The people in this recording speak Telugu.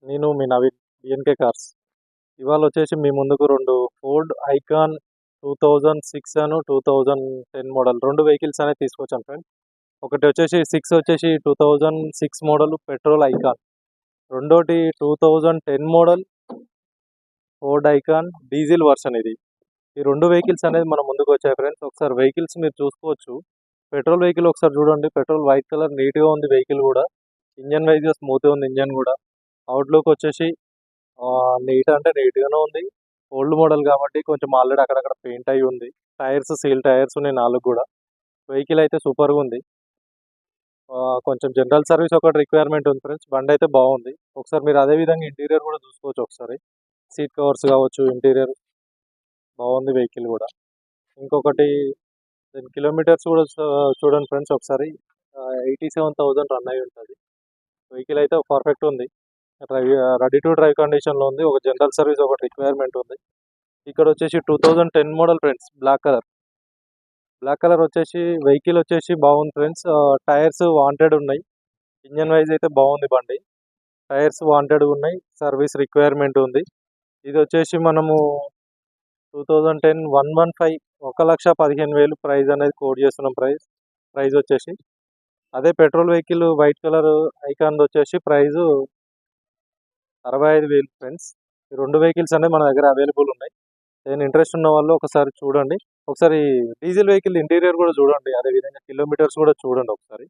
నేను మీ నవీన్ బిఎన్కే కార్స్. ఇవాళ వచ్చేసి మీ ముందుకు రెండు ఫోర్డ్ ఐకాన్ 2006 2010 మోడల్ రెండు వెహికల్స్ అనేది తీసుకొచ్చాను ఫ్రెండ్. ఒకటి వచ్చేసి వచ్చేసి 2006 మోడల్ పెట్రోల్ ఐకాన్, రెండోటి 2010 model Ford Ikon diesel version. ఈ రెండు వెహికల్స్ అనేది మన ముందుకు వచ్చాయి ఫ్రెండ్స్. ఒకసారి వెహికల్స్ మీరు చూసుకోవచ్చు. పెట్రోల్ వెహికల్ ఒకసారి చూడండి. పెట్రోల్ వైట్ కలర్ నీట్గా ఉంది వెహికల్ కూడా. ఇంజన్ వైజ్గా స్మూత్గా ఉంది ఇంజన్ కూడా. అవుట్లుక్ వచ్చేసి నీట్ అంటే నీట్గానే ఉంది. ఓల్డ్ మోడల్ కాబట్టి కొంచెం ఆల్రెడీ అక్కడక్కడ పెయింట్ అయి ఉంది. టైర్స్ సీల్ టైర్స్ ఉన్నాయి నాలుగు కూడా. వెహికల్ అయితే సూపర్గా ఉంది. కొంచెం జనరల్ సర్వీస్ ఒకటి రిక్వైర్మెంట్ ఉంది ఫ్రెండ్స్. బండి అయితే బాగుంది. ఒకసారి మీరు అదే విధంగా ఇంటీరియర్ కూడా చూసుకోవచ్చు. ఒకసారి సీట్ కవర్స్ కావచ్చు, ఇంటీరియర్ బాగుంది వెహికల్ కూడా. ఇంకొకటి దీని కిలోమీటర్స్ కూడా చూడండి ఫ్రెండ్స్ ఒకసారి. 87,000 రన్ అయి ఉంటుంది. వెహికల్ అయితే పర్ఫెక్ట్ ఉంది. రెడీ టు డ్రైవ్ కండిషన్లో ఉంది. ఒక జనరల్ సర్వీస్ ఒకటి రిక్వైర్మెంట్ ఉంది. ఇక్కడ వచ్చేసి 2010 మోడల్ ఫ్రెండ్స్. బ్లాక్ కలర్ వచ్చేసి వెహికల్ వచ్చేసి బాగుంది ఫ్రెండ్స్. టైర్స్ వాంటెడ్ ఉన్నాయి. ఇంజన్ వైజ్ అయితే బాగుంది బండి. టైర్స్ వాంటెడ్ ఉన్నాయి. సర్వీస్ రిక్వైర్మెంట్ ఉంది. ఇది వచ్చేసి మనము 2010 115 1,15,000 ప్రైస్ అనేది కోడ్ చేస్తున్నాం. ప్రైస్ వచ్చేసి అదే petrol vehicle white colour icon వచ్చేసి ప్రైజు 65,000 ఫ్రెండ్స్. ఈ రెండు వెహికల్స్ అనేవి మన దగ్గర అవైలబుల్ ఉన్నాయి. నేను ఇంట్రెస్ట్ ఉన్న వాళ్ళు ఒకసారి చూడండి. ఒకసారి డీజిల్ వెహికల్ ఇంటీరియర్ కూడా చూడండి. అదేవిధంగా కిలోమీటర్స్ కూడా చూడండి ఒకసారి.